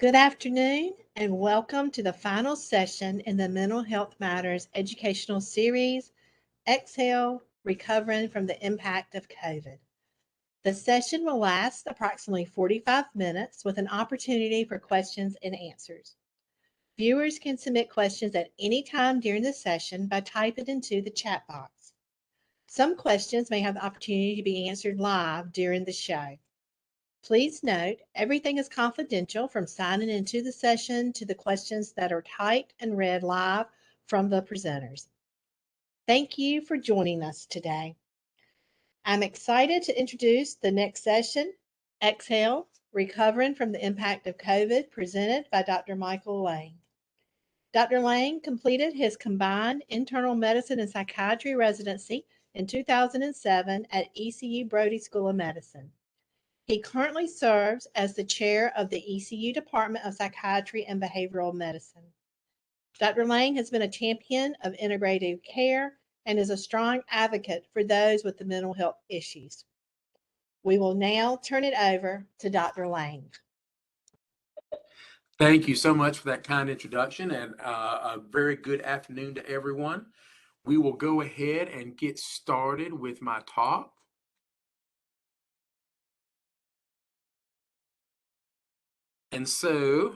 Good afternoon, and welcome to the final session in the Mental Health Matters educational series, Exhale, Recovering from the Impact of COVID. The session will last approximately 45 minutes with an opportunity for questions and answers. Viewers can submit questions at any time during the session by typing into the chat box. Some questions may have the opportunity to be answered live during the show. Please note, everything is confidential from signing into the session to the questions that are typed and read live from the presenters. Thank you for joining us today. I'm excited to introduce the next session, Exhale, Recovering from the Impact of COVID, presented by Dr. Michael Lang. Dr. Lang completed his combined internal medicine and psychiatry residency in 2007 at ECU Brody School of Medicine. He currently serves as the chair of the ECU Department of Psychiatry and Behavioral Medicine. Dr. Lang has been a champion of integrative care and is a strong advocate for those with the mental health issues. We will now turn it over to Dr. Lang. Thank you so much for that kind introduction, and a very good afternoon to everyone. We will go ahead and get started with my talk. And so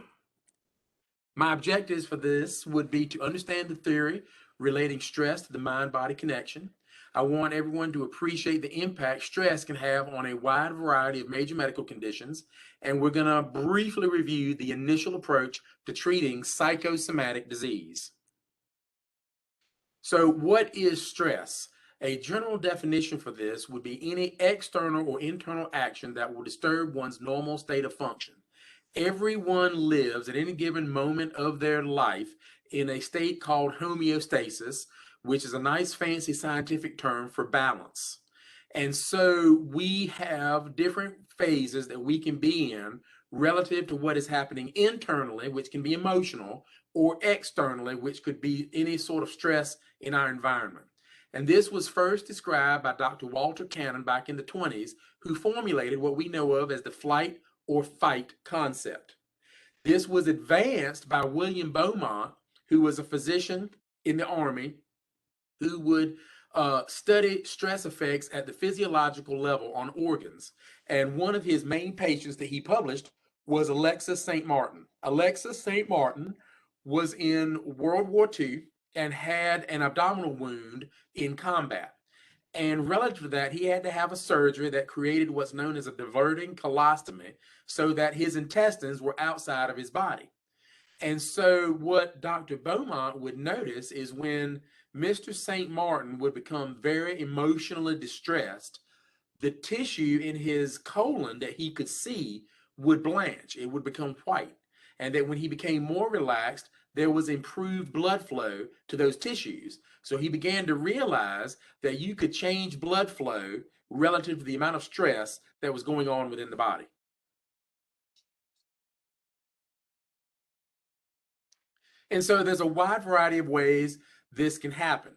my objectives for this would be to understand the theory relating stress to the mind-body connection. I want everyone to appreciate the impact stress can have on a wide variety of major medical conditions, and we're going to briefly review the initial approach to treating psychosomatic disease. So what is stress? A general definition for this would be any external or internal action that will disturb one's normal state of function. Everyone lives at any given moment of their life in a state called homeostasis, which is a nice fancy scientific term for balance. And so we have different phases that we can be in relative to what is happening internally, which can be emotional, or externally, which could be any sort of stress in our environment. And this was first described by Dr. Walter Cannon back in the 20s, who formulated what we know of as the flight or fight concept. This was advanced by William Beaumont, who was a physician in the Army, who would study stress effects at the physiological level on organs. And one of his main patients that he published was Alexis St. Martin. Alexis St. Martin was in World War II and had an abdominal wound in combat. And relative to that, he had to have a surgery that created what's known as a diverting colostomy so that his intestines were outside of his body. And so what Dr. Beaumont would notice is when Mr. St. Martin would become very emotionally distressed, the tissue in his colon that he could see would blanch. It would become white. And that when he became more relaxed, there was improved blood flow to those tissues. So he began to realize that you could change blood flow relative to the amount of stress that was going on within the body. And so there's a wide variety of ways this can happen.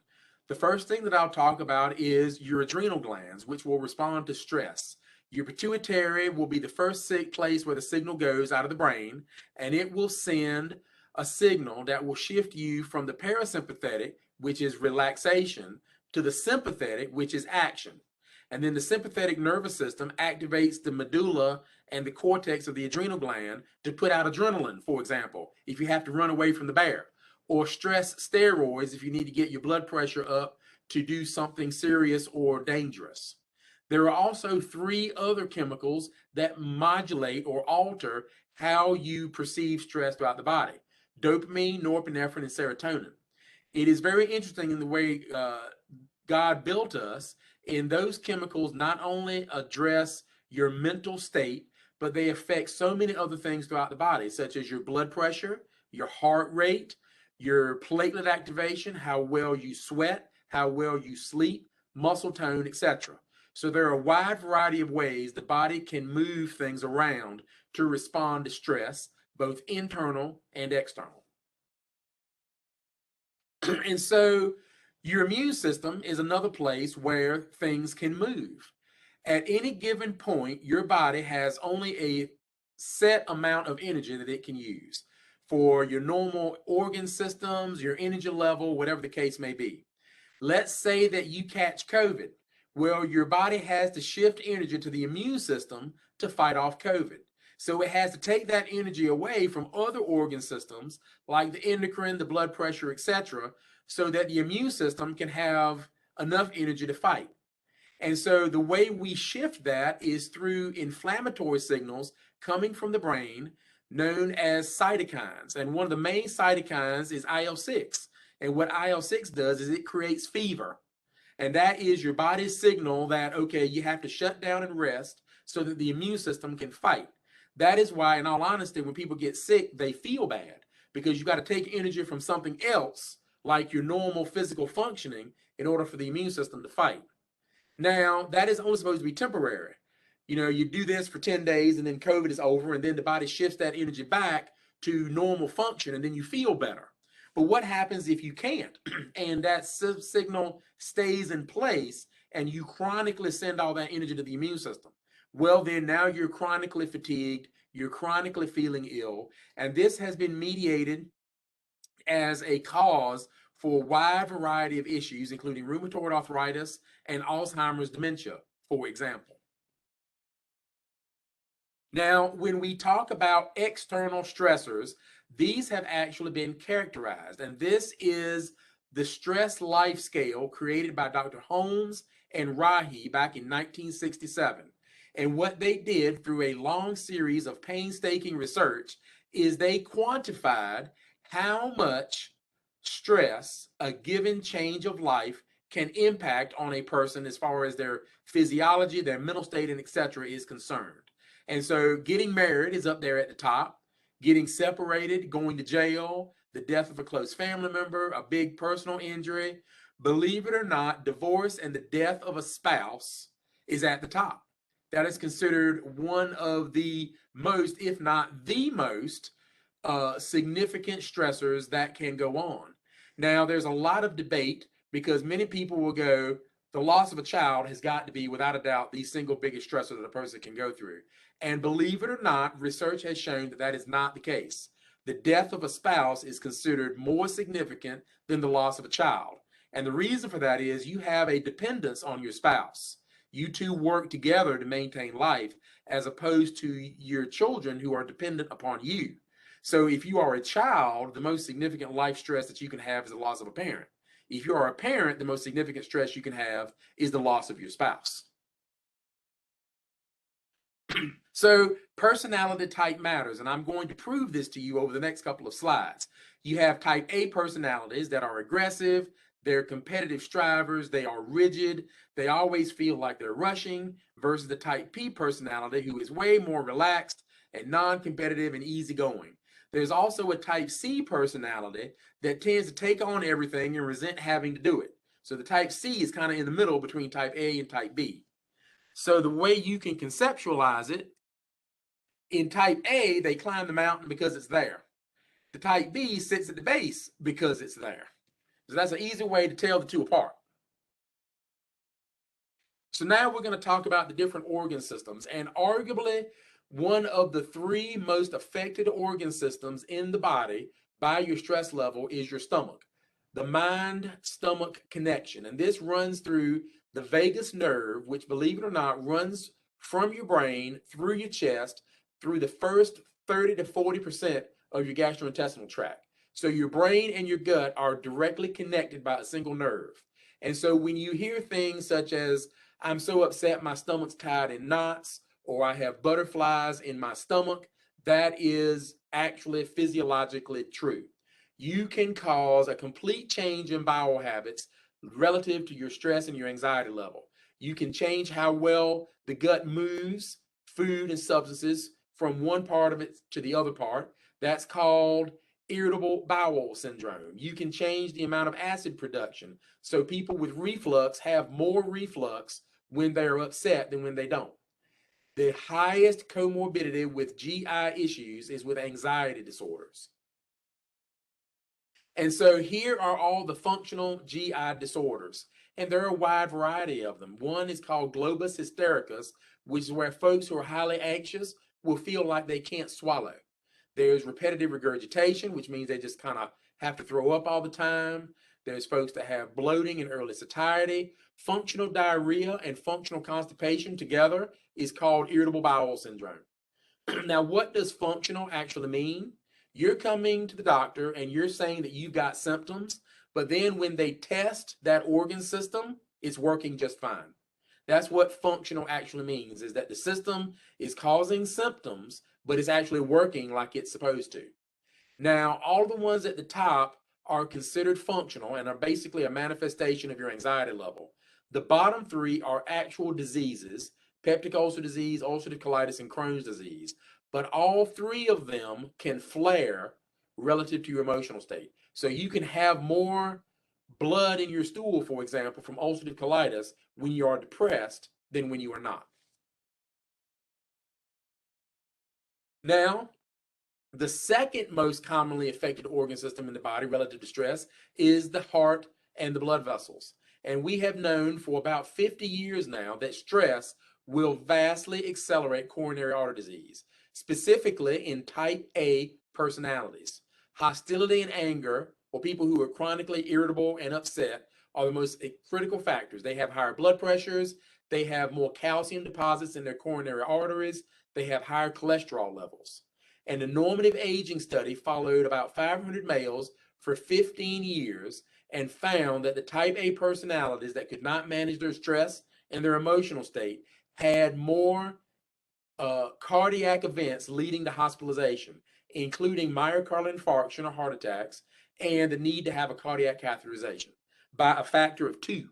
The first thing that I'll talk about is your adrenal glands, which will respond to stress. Your pituitary will be the first place where the signal goes out of the brain, and it will send a signal that will shift you from the parasympathetic, which is relaxation, to the sympathetic, which is action. And then the sympathetic nervous system activates the medulla and the cortex of the adrenal gland to put out adrenaline, for example, if you have to run away from the bear, or stress steroids if you need to get your blood pressure up to do something serious or dangerous. There are also 3 other chemicals that modulate or alter how you perceive stress throughout the body: dopamine, norepinephrine, and serotonin. It is very interesting in the way God built us. And those chemicals not only address your mental state, but they affect so many other things throughout the body, such as your blood pressure, your heart rate, your platelet activation, how well you sweat, how well you sleep, muscle tone, etc. So there are a wide variety of ways the body can move things around to respond to stress, both internal and external. And so your immune system is another place where things can move. At any given point, your body has only a set amount of energy that it can use for your normal organ systems, your energy level, whatever the case may be. Let's say that you catch COVID. Well, your body has to shift energy to the immune system to fight off COVID. So it has to take that energy away from other organ systems like the endocrine, the blood pressure, etc., so that the immune system can have enough energy to fight. And so the way we shift that is through inflammatory signals coming from the brain known as cytokines. And one of the main cytokines is IL-6. And what IL-6 does is it creates fever. And that is your body's signal that, okay, you have to shut down and rest so that the immune system can fight. That is why, in all honesty, when people get sick, they feel bad because you got to take energy from something else, like your normal physical functioning, in order for the immune system to fight. Now, that is only supposed to be temporary. You know, you do this for 10 days and then COVID is over, and then the body shifts that energy back to normal function, and then you feel better. But what happens if you can't and that signal stays in place and you chronically send all that energy to the immune system? Well, then now you're chronically fatigued, you're chronically feeling ill, and this has been mediated as a cause for a wide variety of issues, including rheumatoid arthritis and Alzheimer's dementia, for example. Now, when we talk about external stressors, these have actually been characterized, and this is the stress life scale created by Dr. Holmes and Rahi back in 1967. And what they did through a long series of painstaking research is they quantified how much stress a given change of life can impact on a person as far as their physiology, their mental state, and etc. is concerned. And so getting married is up there at the top, getting separated, going to jail, the death of a close family member, a big personal injury. Believe it or not, divorce and the death of a spouse is at the top. That is considered one of the most, if not the most, significant stressors that can go on. Now, there's a lot of debate because many people will go, the loss of a child has got to be, without a doubt, the single biggest stressor that a person can go through. And believe it or not, research has shown that that is not the case. The death of a spouse is considered more significant than the loss of a child. And the reason for that is you have a dependence on your spouse. You two work together to maintain life, as opposed to your children who are dependent upon you. So if you are a child, the most significant life stress that you can have is the loss of a parent. If you are a parent, the most significant stress you can have is the loss of your spouse. So personality type matters, and I'm going to prove this to you over the next couple of slides. You have type A personalities that are aggressive, they're competitive strivers, they are rigid, they always feel like they're rushing, versus the type P personality who is way more relaxed and non-competitive and easygoing. There's also a type C personality that tends to take on everything and resent having to do it. So the type C is kind of in the middle between type A and type B. So the way you can conceptualize it, in type A, they climb the mountain because it's there. The type B sits at the base because it's there. So that's an easy way to tell the two apart. So now we're going to talk about the different organ systems, and arguably one of the three most affected organ systems in the body by your stress level is your stomach. The mind-stomach connection, and this runs through the vagus nerve, which, believe it or not, runs from your brain through your chest through the first 30 to 40% of your gastrointestinal tract. So your brain and your gut are directly connected by a single nerve. And so when you hear things such as, I'm so upset my stomach's tied in knots, or I have butterflies in my stomach, that is actually physiologically true. You can cause a complete change in bowel habits relative to your stress and your anxiety level. You can change how well the gut moves food and substances from one part of it to the other part. That's called irritable bowel syndrome. You can change the amount of acid production. So people with reflux have more reflux when they're upset than when they don't. The highest comorbidity with GI issues is with anxiety disorders. And so here are all the functional GI disorders, and there are a wide variety of them. One is called globus hystericus, which is where folks who are highly anxious will feel like they can't swallow. There's repetitive regurgitation, which means they just kind of have to throw up all the time. There's folks that have bloating and early satiety. Functional diarrhea and functional constipation together is called irritable bowel syndrome. Now, what does functional actually mean? You're coming to the doctor and you're saying that you've got symptoms, but then when they test that organ system, it's working just fine. That's what functional actually means, is that the system is causing symptoms, but it's actually working like it's supposed to. Now, all the ones at the top are considered functional and are basically a manifestation of your anxiety level. The bottom three are actual diseases: peptic ulcer disease, ulcerative colitis, and Crohn's disease. But all three of them can flare relative to your emotional state. So you can have more blood in your stool, for example, from ulcerative colitis when you are depressed than when you are not. Now, the second most commonly affected organ system in the body relative to stress is the heart and the blood vessels. And we have known for about 50 years now that stress will vastly accelerate coronary artery disease, specifically in type A personalities. Hostility and anger, or people who are chronically irritable and upset, are the most critical factors. They have higher blood pressures, they have more calcium deposits in their coronary arteries, they have higher cholesterol levels. And a normative aging study followed about 500 males for 15 years and found that the type A personalities that could not manage their stress and their emotional state had more cardiac events leading to hospitalization, including myocardial infarction or heart attacks, and the need to have a cardiac catheterization by a factor of 2.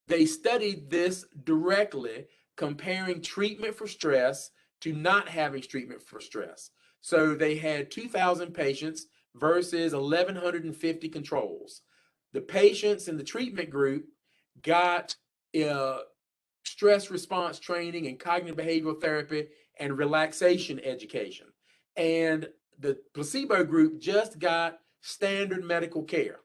They studied this directly, comparing treatment for stress to not having treatment for stress. So they had 2,000 patients versus 1,150 controls. The patients in the treatment group got stress response training and cognitive behavioral therapy and relaxation education. And the placebo group just got standard medical care.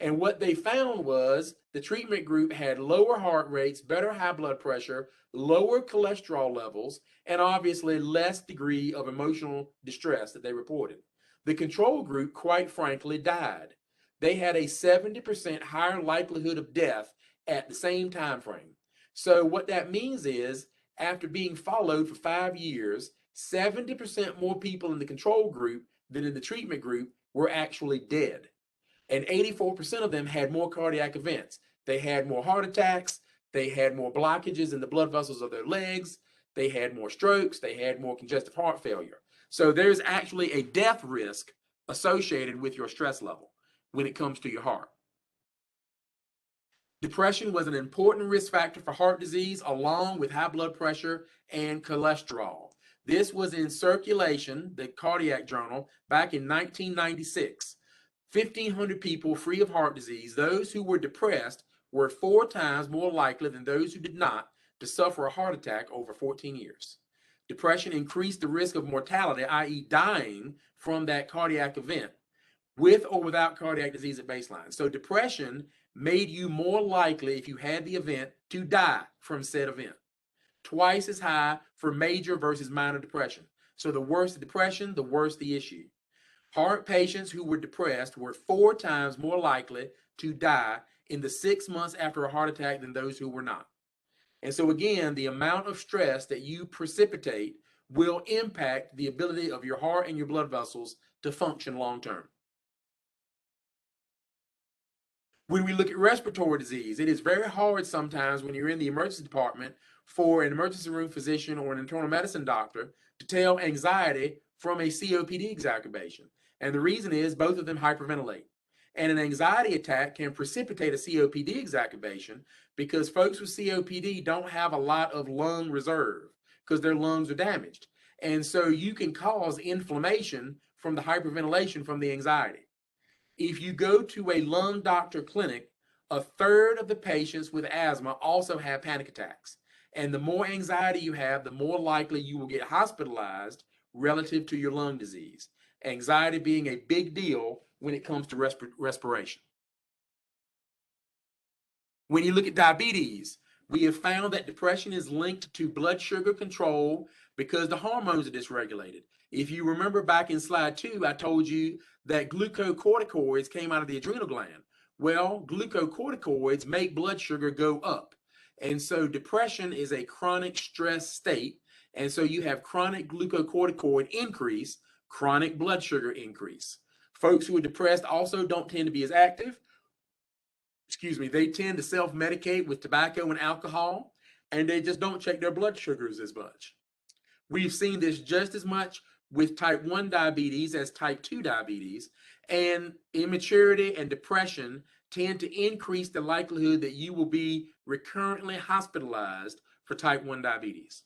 And what they found was the treatment group had lower heart rates, better high blood pressure, lower cholesterol levels, and obviously less degree of emotional distress that they reported. The control group, quite frankly, died. They had a 70% higher likelihood of death at the same time frame. So what that means is, after being followed for 5 years, 70% more people in the control group than in the treatment group were actually dead. And 84% of them had more cardiac events. They had more heart attacks, they had more blockages in the blood vessels of their legs, they had more strokes, they had more congestive heart failure. So there's actually a death risk associated with your stress level when it comes to your heart. Depression was an important risk factor for heart disease, along with high blood pressure and cholesterol. This was in Circulation, the cardiac journal, back in 1996. 1,500 people free of heart disease. Those who were depressed were 4 times more likely than those who did not to suffer a heart attack over 14 years. Depression increased the risk of mortality, i.e., dying from that cardiac event, with or without cardiac disease at baseline. So depression made you more likely, if you had the event, to die from said event. Twice as high for major versus minor depression. So the worse the depression, the worse the issue. Heart patients who were depressed were 4 times more likely to die in the 6 months after a heart attack than those who were not. And so again, the amount of stress that you precipitate will impact the ability of your heart and your blood vessels to function long term. When we look at respiratory disease, it is very hard sometimes when you're in the emergency department for an emergency room physician or an internal medicine doctor to tell anxiety from a COPD exacerbation. And the reason is both of them hyperventilate. And an anxiety attack can precipitate a COPD exacerbation because folks with COPD don't have a lot of lung reserve because their lungs are damaged. And so you can cause inflammation from the hyperventilation from the anxiety. If you go to a lung doctor clinic, a third of the patients with asthma also have panic attacks. And the more anxiety you have, the more likely you will get hospitalized relative to your lung disease. Anxiety being a big deal when it comes to respiration. When you look at diabetes, We have found that depression is linked to blood sugar control because the hormones are dysregulated. If you remember back in slide 2, I told you that glucocorticoids came out of the adrenal gland. Well, glucocorticoids make blood sugar go up. And so depression is a chronic stress state. And so you have chronic glucocorticoid increase, chronic blood sugar increase. Folks who are depressed also don't tend to be as active. They tend to self-medicate with tobacco and alcohol, and they just don't check their blood sugars as much. We've seen this just as much with type 1 diabetes as type 2 diabetes, and immaturity and depression tend to increase the likelihood that you will be recurrently hospitalized for type 1 diabetes.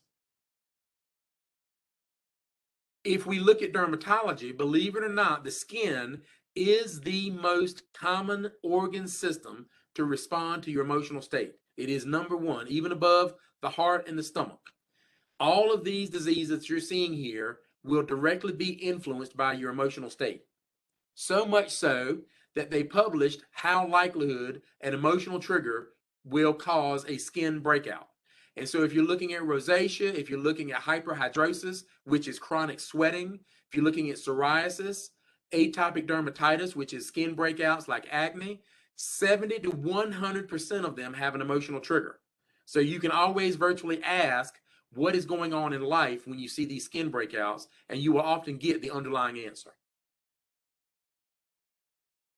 If we look at dermatology, believe it or not, the skin is the most common organ system to respond to your emotional state. It is number one, even above the heart and the stomach. All of these diseases that you're seeing here will directly be influenced by your emotional state. So much so that they published how likelihood an emotional trigger will cause a skin breakout. And so if you're looking at rosacea, if you're looking at hyperhidrosis, which is chronic sweating, if you're looking at psoriasis, atopic dermatitis, which is skin breakouts like acne, 70 to 100% of them have an emotional trigger. So you can always virtually ask what is going on in life when you see these skin breakouts, and you will often get the underlying answer.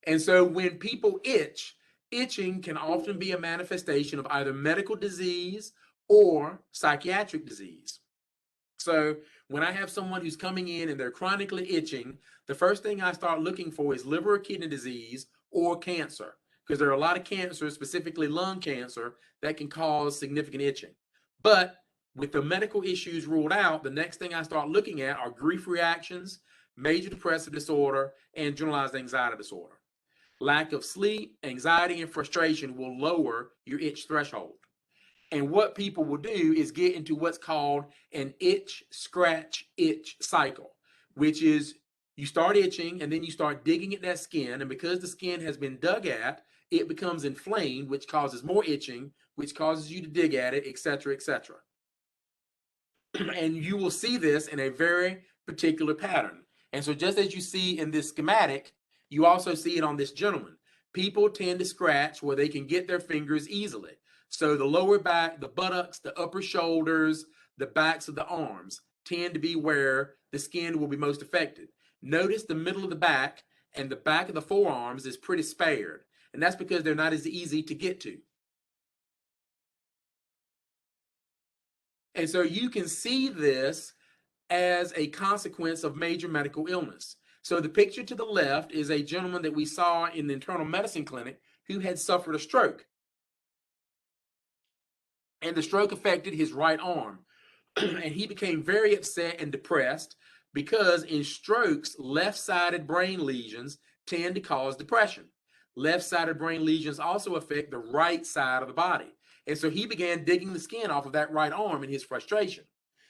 And so when people itch, itching can often be a manifestation of either medical disease or psychiatric disease. So when I have someone who's coming in and they're chronically itching, the first thing I start looking for is liver or kidney disease or cancer, because there are a lot of cancers, specifically lung cancer, that can cause significant itching. But with the medical issues ruled out, the next thing I start looking at are grief reactions, major depressive disorder, and generalized anxiety disorder. Lack of sleep, anxiety, and frustration will lower your itch threshold. And what people will do is get into what's called an itch, scratch, itch cycle, which is you start itching and then you start digging at that skin. And because the skin has been dug at, it becomes inflamed, which causes more itching, which causes you to dig at it, etc., etc. And you will see this in a very particular pattern. And so just as you see in this schematic, you also see it on this gentleman. People tend to scratch where they can get their fingers easily. So the lower back, the buttocks, the upper shoulders, the backs of the arms tend to be where the skin will be most affected. Notice the middle of the back and the back of the forearms is pretty spared. And that's because they're not as easy to get to. And so you can see this as a consequence of major medical illness. So the picture to the left is a gentleman that we saw in the internal medicine clinic who had suffered a stroke. And the stroke affected his right arm. And he became very upset and depressed because in strokes, left-sided brain lesions tend to cause depression. Left-sided brain lesions also affect the right side of the body. And so he began digging the skin off of that right arm in his frustration.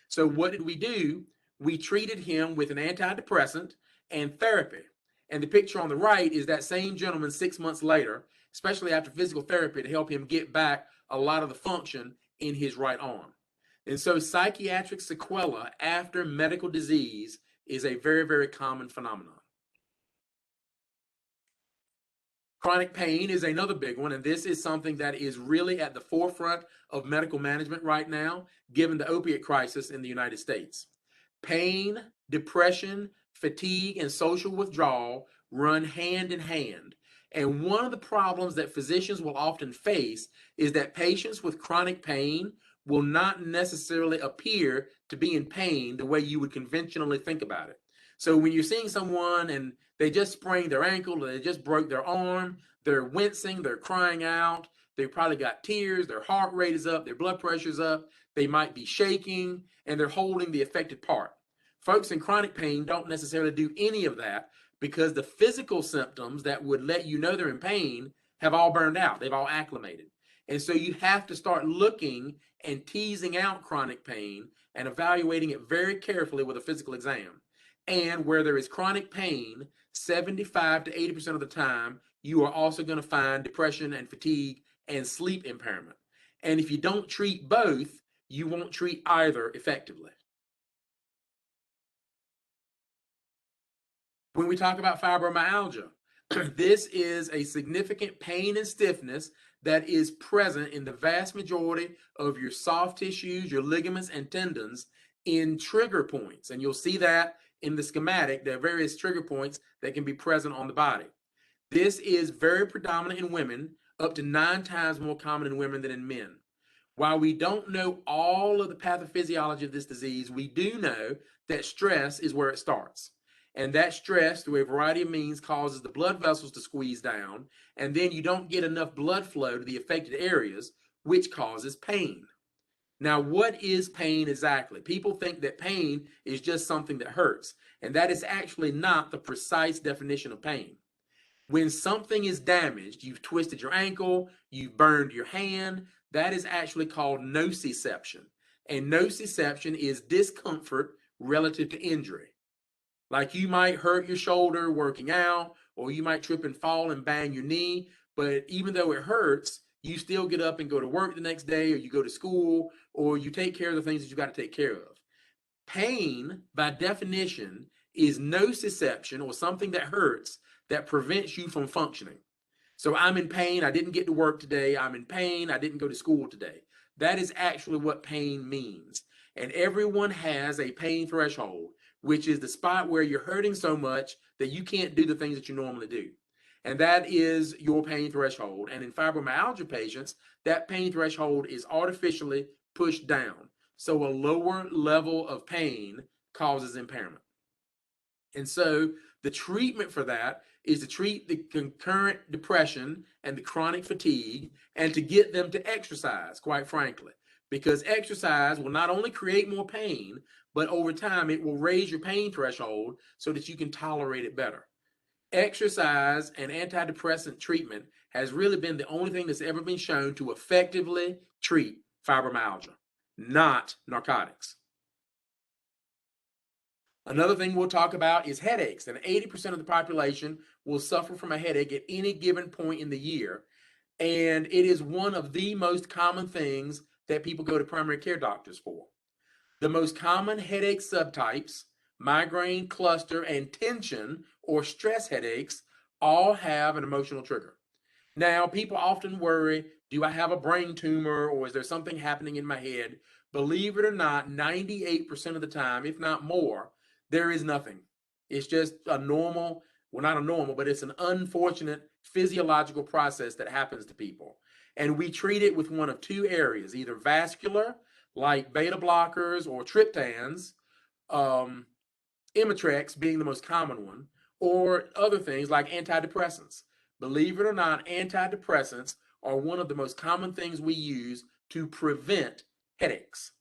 So what did we do? We treated him with an antidepressant and therapy. And the picture on the right is that same gentleman 6 months later, especially after physical therapy to help him get back a lot of the function in his right arm. And so psychiatric sequela after medical disease is a very, very common phenomenon. Chronic pain is another big one, and this is something that is really at the forefront of medical management right now, given the opiate crisis in the United States. Pain, depression, fatigue, and social withdrawal run hand in hand. And one of the problems that physicians will often face is that patients with chronic pain will not necessarily appear to be in pain the way you would conventionally think about it. So when you're seeing someone and they just sprained their ankle or they just broke their arm, they're wincing, they're crying out, they probably got tears, their heart rate is up, their blood pressure's up, they might be shaking, and they're holding the affected part. Folks in chronic pain don't necessarily do any of that because the physical symptoms that would let you know they're in pain have all burned out. They've all acclimated. And so you have to start looking and teasing out chronic pain and evaluating it very carefully with a physical exam. And where there is chronic pain, 75 to 80% of the time, you are also going to find depression and fatigue and sleep impairment. And if you don't treat both, you won't treat either effectively. When we talk about fibromyalgia, this is a significant pain and stiffness that is present in the vast majority of your soft tissues, your ligaments and tendons in trigger points. And you'll see that in the schematic. There are various trigger points that can be present on the body. This is very predominant in women, up to 9 times more common in women than in men. While we don't know all of the pathophysiology of this disease, we do know that stress is where it starts. And that stress, through a variety of means, causes the blood vessels to squeeze down, and then you don't get enough blood flow to the affected areas, which causes pain. Now, what is pain exactly? People think that pain is just something that hurts, and that is actually not the precise definition of pain. When something is damaged, you've twisted your ankle, you've burned your hand, that is actually called nociception. And nociception is discomfort relative to injury. Like you might hurt your shoulder working out, or you might trip and fall and bang your knee, but even though it hurts, you still get up and go to work the next day, or you go to school, or you take care of the things that you got to take care of. Pain, by definition, is nociception, or something that hurts that prevents you from functioning. So I'm in pain, I didn't get to work today, I'm in pain, I didn't go to school today. That is actually what pain means. And everyone has a pain threshold, which is the spot where you're hurting so much that you can't do the things that you normally do. And that is your pain threshold. And in fibromyalgia patients, that pain threshold is artificially pushed down. So a lower level of pain causes impairment. And so the treatment for that is to treat the concurrent depression and the chronic fatigue, and to get them to exercise, quite frankly, because exercise will not only create more pain, but over time it will raise your pain threshold so that you can tolerate it better. Exercise and antidepressant treatment has really been the only thing that's ever been shown to effectively treat fibromyalgia, not narcotics. Another thing we'll talk about is headaches, and 80% of the population will suffer from a headache at any given point in the year. And it is one of the most common things that people go to primary care doctors for. The most common headache subtypes, migraine, cluster, and tension or stress headaches, all have an emotional trigger. Now, people often worry, do I have a brain tumor, or is there something happening in my head? Believe it or not, 98% of the time, if not more, there is nothing. It's just a normal, well, not a normal, but it's an unfortunate physiological process that happens to people. And we treat it with one of two areas, either vascular, like beta blockers or triptans, Imitrex being the most common one, or other things like antidepressants. Believe it or not, antidepressants are one of the most common things we use to prevent headaches.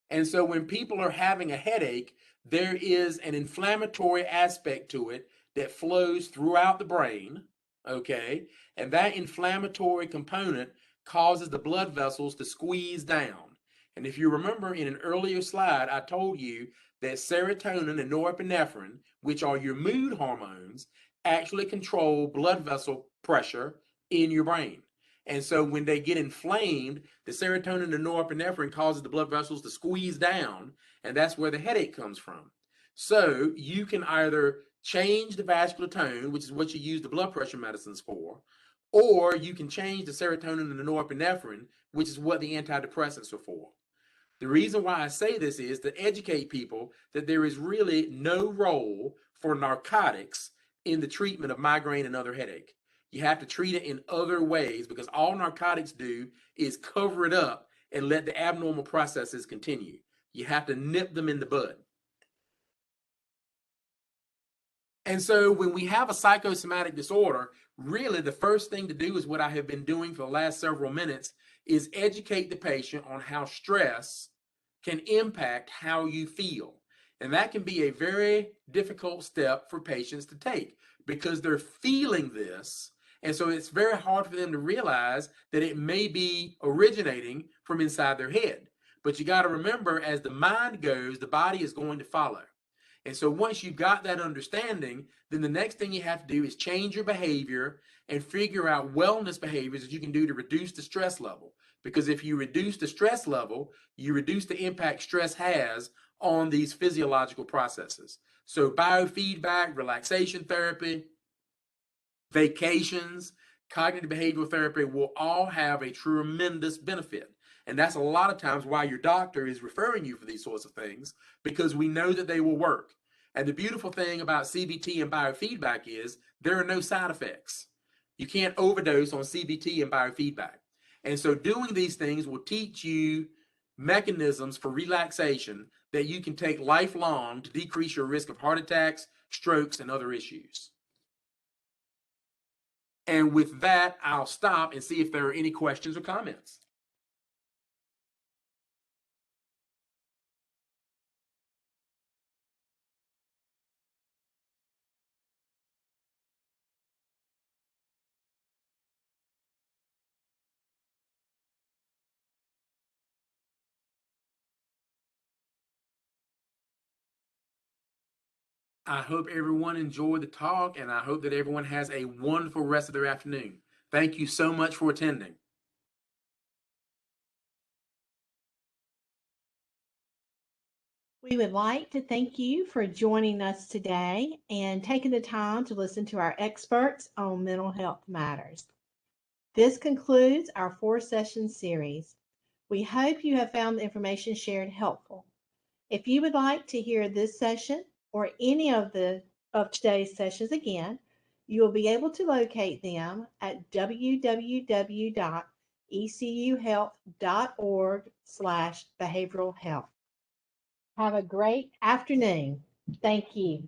And so when people are having a headache, there is an inflammatory aspect to it that flows throughout the brain, okay? And that inflammatory component causes the blood vessels to squeeze down. And if you remember in an earlier slide, I told you that serotonin and norepinephrine, which are your mood hormones, actually control blood vessel pressure in your brain. And so when they get inflamed, the serotonin and norepinephrine causes the blood vessels to squeeze down, and that's where the headache comes from. So you can either change the vascular tone, which is what you use the blood pressure medicines for, or you can change the serotonin and the norepinephrine, which is what the antidepressants are for. The reason why I say this is to educate people that there is really no role for narcotics in the treatment of migraine and other headache. You have to treat it in other ways, because all narcotics do is cover it up and let the abnormal processes continue. You have to nip them in the bud. And so when we have a psychosomatic disorder, really the first thing to do is what I have been doing for the last several minutes, is educate the patient on how stress can impact how you feel. And that can be a very difficult step for patients to take, because they're feeling this. And so it's very hard for them to realize that it may be originating from inside their head. But you got to remember, as the mind goes, the body is going to follow. And so once you've got that understanding, then the next thing you have to do is change your behavior and figure out wellness behaviors that you can do to reduce the stress level. Because if you reduce the stress level, you reduce the impact stress has on these physiological processes. So biofeedback, relaxation therapy, vacations, cognitive behavioral therapy will all have a tremendous benefit. And that's a lot of times why your doctor is referring you for these sorts of things, because we know that they will work. And the beautiful thing about CBT and biofeedback is there are no side effects. You can't overdose on CBT and biofeedback. And so doing these things will teach you mechanisms for relaxation that you can take lifelong to decrease your risk of heart attacks, strokes, and other issues. And with that, I'll stop and see if there are any questions or comments. I hope everyone enjoyed the talk, and I hope that everyone has a wonderful rest of their afternoon. Thank you so much for attending. We would like to thank you for joining us today and taking the time to listen to our experts on mental health matters. This concludes our 4-session series. We hope you have found the information shared helpful. If you would like to hear this session or any of today's sessions again, you will be able to locate them at www.ecuhealth.org/behavioral health. Have a great afternoon. Thank you.